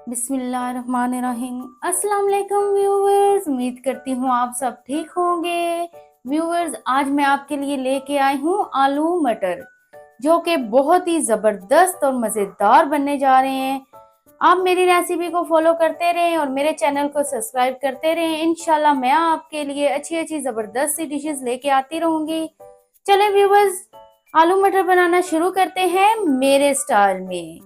बिस्मिल्लाहिर्रहमानिर्रहीम। अस्सलाम वालेकुम व्यूवर्स, उम्मीद करती हूँ आप सब ठीक होंगे। व्यूवर्स, आज मैं आपके लिए लेके आई हूँ आलू मटर, जो कि बहुत ही ज़बरदस्त और मज़ेदार बनने जा रहे हैं। आप मेरी रेसिपी को फॉलो करते रहें और मेरे चैनल को सब्सक्राइब करते रहें। इंशाल्लाह मैं आपके लिए अच्छी अच्छी ज़बरदस्त सी डिशेस लेके आती रहूँगी। चलें व्यूवर्स, आलू मटर बनाना शुरू करते हैं मेरे स्टाइल में।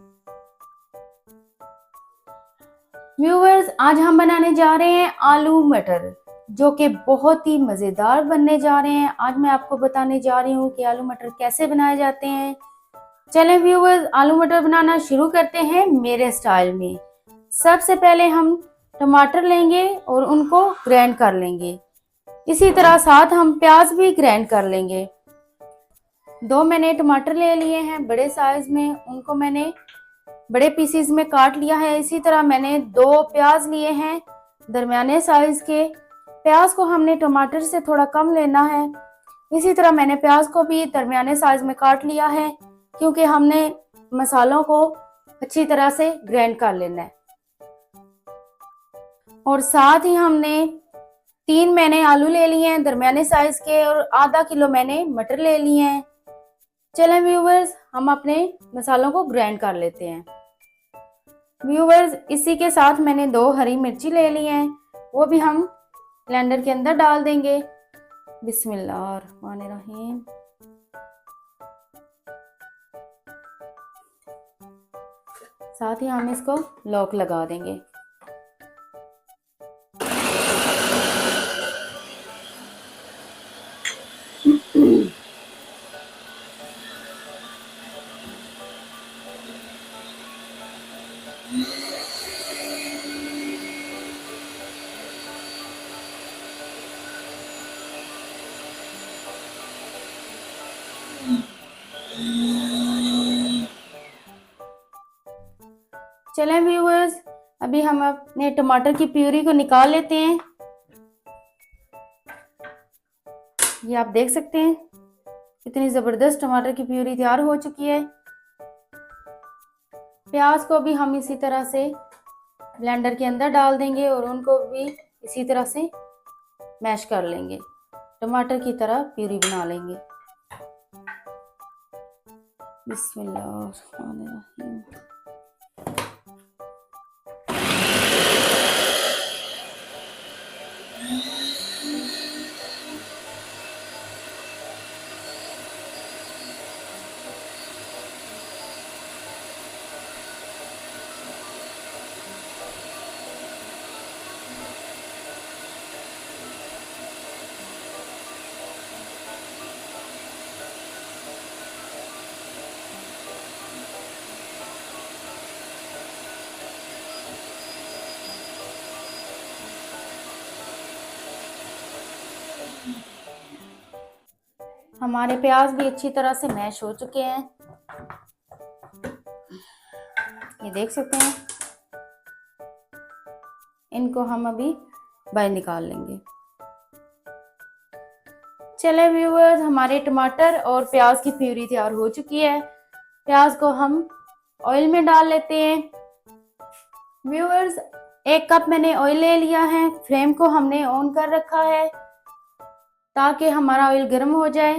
व्यूवर्स, आज हम बनाने जा रहे हैं आलू मटर, जो कि बहुत ही मज़ेदार बनने जा रहे हैं। आज मैं आपको बताने जा रही हूँ कि आलू मटर कैसे बनाए जाते हैं। चलें व्यूवर्स, आलू मटर बनाना शुरू करते हैं मेरे स्टाइल में। सबसे पहले हम टमाटर लेंगे और उनको ग्राइंड कर लेंगे। इसी तरह साथ हम प्याज भी ग्राइंड कर लेंगे। दो मैंने टमाटर ले लिए हैं बड़े साइज में, उनको मैंने बड़े पीसीज में काट लिया है। इसी तरह मैंने दो प्याज लिए हैं दरमियाने साइज के। प्याज को हमने टमाटर से थोड़ा कम लेना है। इसी तरह मैंने प्याज को भी दरमियाने साइज में काट लिया है, क्योंकि हमने मसालों को अच्छी तरह से ग्राइंड कर लेना है। और साथ ही हमने तीन मैंने आलू ले लिए हैं दरमियाने साइज के, और आधा किलो मैंने मटर ले लिए हैं। चलें व्यूवर्स, हम अपने मसालों को ग्राइंड कर लेते हैं। व्यूवर्स, इसी के साथ मैंने दो हरी मिर्ची ले ली हैं, वो भी हम ब्लेंडर के अंदर डाल देंगे। बिस्मिल्लाहिर्रहमानिर्रहीम। साथ ही हम इसको लॉक लगा देंगे। चलें व्यूवर्स, अभी हम अपने टमाटर की प्यूरी को निकाल लेते हैं। ये आप देख सकते हैं कितनी जबरदस्त टमाटर की प्यूरी तैयार हो चुकी है। प्याज को भी हम इसी तरह से ब्लेंडर के अंदर डाल देंगे और उनको भी इसी तरह से मैश कर लेंगे। टमाटर की तरह प्यूरी बना लेंगे। बिस्मिल्लाहिर्रहमानिर्रहीम। हमारे प्याज भी अच्छी तरह से मैश हो चुके हैं, ये देख सकते हैं। इनको हम अभी बाहर निकाल लेंगे। चले व्यूवर्स, हमारे टमाटर और प्याज की प्यूरी तैयार हो चुकी है। प्याज को हम ऑयल में डाल लेते हैं। व्यूवर्स, एक कप मैंने ऑयल ले लिया है। फ्लेम को हमने ऑन कर रखा है ताकि हमारा ऑयल गर्म हो जाए।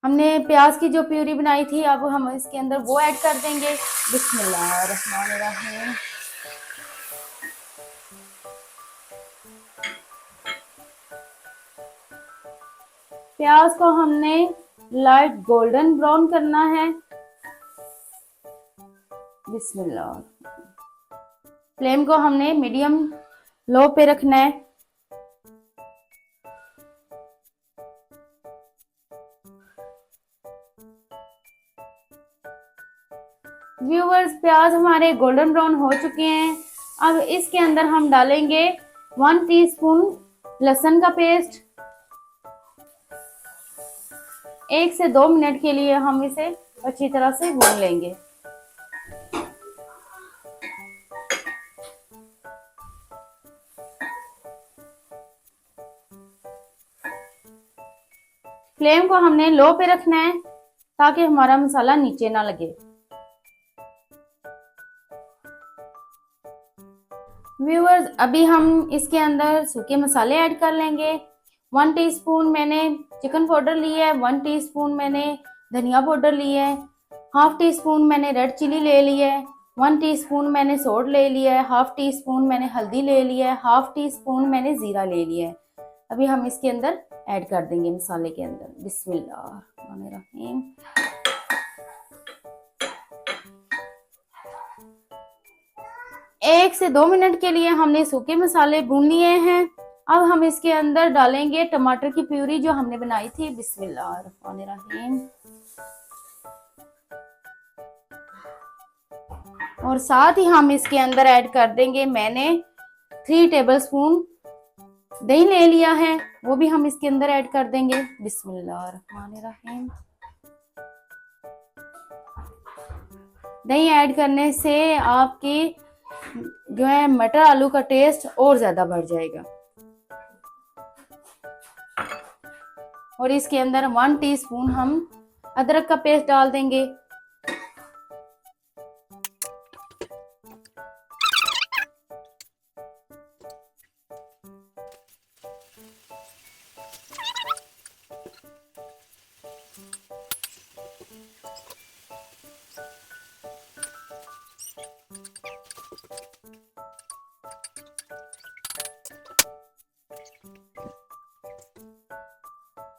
हमने प्याज की जो प्यूरी बनाई थी, अब हम इसके अंदर वो ऐड कर देंगे। बिस्मिल्लाहिर्रहमानिर्रहीम। प्याज को हमने लाइट गोल्डन ब्राउन करना है। बिस्मिल्लाह। फ्लेम को हमने मीडियम लो पे रखना है। व्यूवर्स, प्याज हमारे गोल्डन ब्राउन हो चुके हैं। अब इसके अंदर हम डालेंगे 1 टीस्पून लहसुन का पेस्ट। 1 से 2 मिनट के लिए हम इसे अच्छी तरह से भून लेंगे। फ्लेम को हमने लो पे रखना है ताकि हमारा मसाला नीचे ना लगे। व्यूअर्स अभी हम इसके अंदर सूखे मसाले ऐड कर लेंगे। 1 टीस्पून मैंने चिकन पाउडर लिया है, 1 टीस्पून मैंने धनिया पाउडर लिया है, हाफ टी स्पून मैंने रेड चिली ले लिया है, 1 टीस्पून मैंने सोल्ट ले लिया है, हाफ टी स्पून मैंने हल्दी ले लिया है, हाफ टी स्पून मैंने जीरा ले लिया है। अभी हम इसके अंदर ऐड कर देंगे मसाले के अंदर। बिस्मिल्लाहिर्रहमानिर्रहीम। 1 से 2 मिनट के लिए हमने सूखे मसाले भून लिए हैं। अब हम इसके अंदर डालेंगे टमाटर की प्यूरी जो हमने बनाई थी। बिस्मिल्लाहिर्रहमानिर्रहीम। और साथ ही हम इसके अंदर ऐड कर देंगे, मैंने 3 टेबलस्पून दही ले लिया है, वो भी हम इसके अंदर ऐड कर देंगे। बिस्मिल्लाहिर्रहमानिर्रहीम। दही ऐड करने से आपकी जो है मटर आलू का टेस्ट और ज्यादा बढ़ जाएगा। और इसके अंदर 1 टीस्पून हम अदरक का पेस्ट डाल देंगे।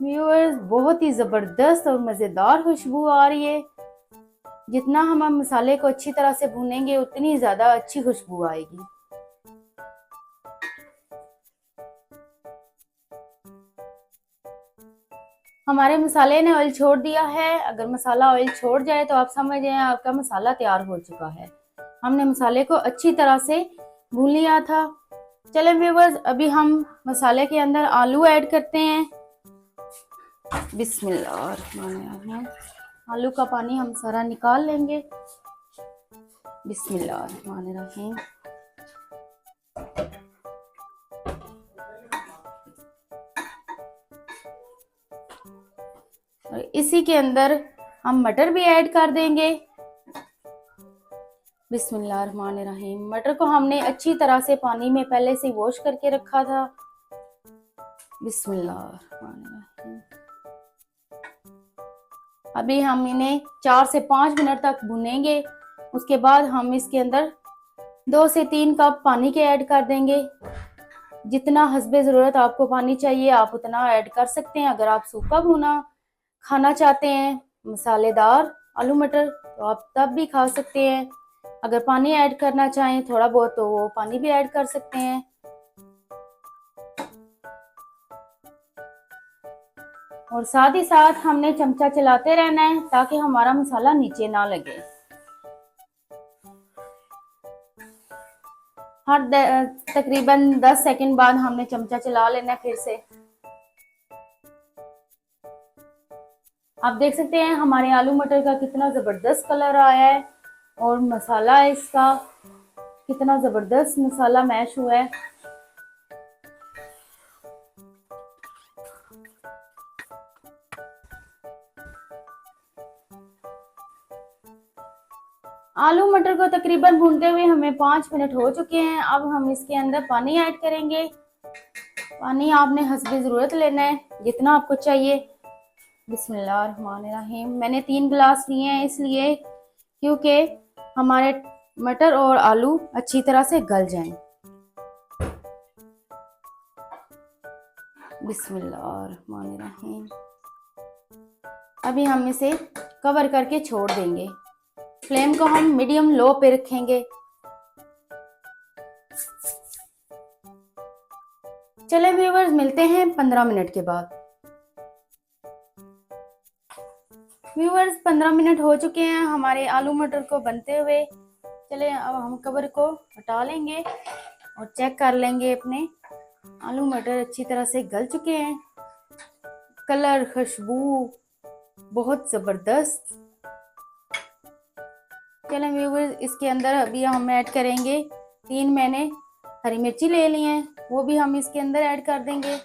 व्यूअर्स बहुत ही ज़बरदस्त और मज़ेदार खुशबू आ रही है। जितना हम मसाले को अच्छी तरह से भूनेंगे उतनी ज़्यादा अच्छी खुशबू आएगी। हमारे मसाले ने ऑयल छोड़ दिया है। अगर मसाला ऑयल छोड़ जाए तो आप समझ जाएं आपका मसाला तैयार हो चुका है। हमने मसाले को अच्छी तरह से भून लिया था। चलें व्यूअर्स अभी हम मसाले के अंदर आलू ऐड करते हैं। बिस्मिल्लाहिर्रहमानिर्रहीम। आलू का पानी हम सारा निकाल लेंगे। बिस्मिल्लाहिर्रहमानिर्रहीम। और इसी के अंदर हम मटर भी ऐड कर देंगे। बिस्मिल्लाहिर्रहमानिर्रहीम। मटर को हमने अच्छी तरह से पानी में पहले से वॉश करके रखा था। बिस्मिल्लाहिर्रहमानिर्रहीम। अभी हम इन्हें 4 से 5 मिनट तक भुनेंगे। उसके बाद हम इसके अंदर 2 से 3 कप पानी के ऐड कर देंगे। जितना हस्बे ज़रूरत आपको पानी चाहिए आप उतना ऐड कर सकते हैं। अगर आप सूखा भुना खाना चाहते हैं, मसालेदार आलू मटर, तो आप तब भी खा सकते हैं। अगर पानी ऐड करना चाहें थोड़ा बहुत तो वो पानी भी ऐड कर सकते हैं। और साथ ही साथ हमने चमचा चलाते रहना है ताकि हमारा मसाला नीचे ना लगे। हर तकरीबन 10 सेकंड बाद हमने चमचा चला लेना है फिर से। आप देख सकते हैं हमारे आलू मटर का कितना ज़बरदस्त कलर आया है और मसाला इसका कितना ज़बरदस्त मसाला मैश हुआ है। आलू मटर को तकरीबन भूनते हुए हमें 5 मिनट हो चुके हैं। अब हम इसके अंदर पानी ऐड करेंगे। पानी आपने हस्बे ज़रूरत लेना है जितना आपको चाहिए। बिस्मिल्लाहिर्रहमानिर्रहीम। मैंने 3 गिलास लिए हैं इसलिए क्योंकि हमारे मटर और आलू अच्छी तरह से गल जाएं। बिस्मिल्लाहिर्रहमानिर्रहीम। अभी हम इसे कवर करके छोड़ देंगे। फ्लेम को हम मीडियम लो पे रखेंगे। चलें व्यूअर्स मिलते हैं 15 मिनट के बाद। व्यूअर्स 15 मिनट हो चुके हैं हमारे आलू मटर को बनते हुए। चलें अब हम कवर को हटा लेंगे और चेक कर लेंगे अपने आलू मटर अच्छी तरह से गल चुके हैं। कलर, खुशबू बहुत ज़बरदस्त। चलें व्यूअर्स इसके अंदर अभी हम ऐड करेंगे 3 मैंने हरी मिर्ची ले ली हैं, वो भी हम इसके अंदर ऐड कर देंगे।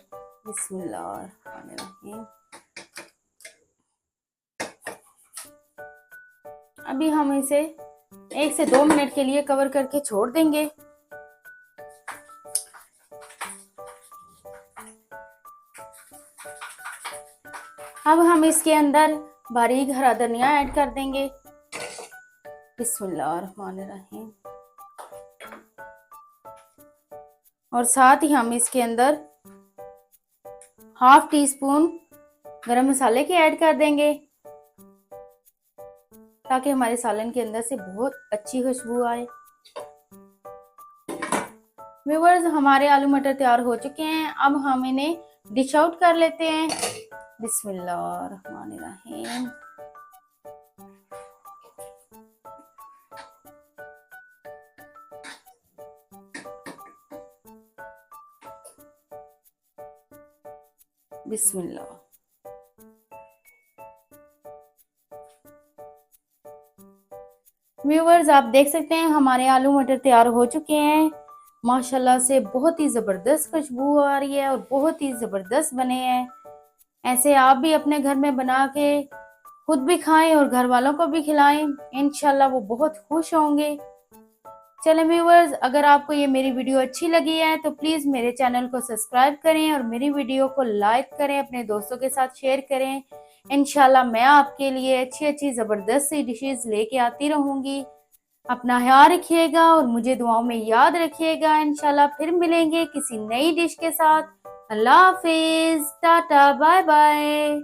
बिस्मिल्लाहिर्रहमानिर्रहीम। अभी हम इसे 1 से 2 मिनट के लिए कवर करके छोड़ देंगे। अब हम इसके अंदर बारीक हरा धनिया ऐड कर देंगे। बिस्मिल्लाहिर्रहमानिर्रहीम। और साथ ही हम इसके अंदर हाफ टी स्पून गरम मसाले के ऐड कर देंगे, ताकि हमारे सालन के अंदर से बहुत अच्छी खुशबू आए। व्यूअर्स, हमारे आलू मटर तैयार हो चुके हैं। अब हम इन्हें डिश आउट कर लेते हैं। बिस्मिल्लाहिर्रहमानिर्रहीम। बिस्मिल्लाह। व्यूअर्स, आप देख सकते हैं हमारे आलू मटर तैयार हो चुके हैं। माशाल्लाह से बहुत ही ज़बरदस्त खुशबू आ रही है और बहुत ही ज़बरदस्त बने हैं। ऐसे आप भी अपने घर में बना के खुद भी खाएं और घर वालों को भी खिलाएं। इंशाल्लाह वो बहुत खुश होंगे। चलें व्यूअर्स, अगर आपको ये मेरी वीडियो अच्छी लगी है तो प्लीज़ मेरे चैनल को सब्सक्राइब करें और मेरी वीडियो को लाइक करें, अपने दोस्तों के साथ शेयर करें। इंशाल्लाह मैं आपके लिए अच्छी अच्छी ज़बरदस्त सी डिशेस लेके आती रहूँगी। अपना ख्याल रखिएगा और मुझे दुआओं में याद रखिएगा। इंशाल्लाह फिर मिलेंगे किसी नई डिश के साथ। अल्लाह हाफिज, टाटा, बाय बाय।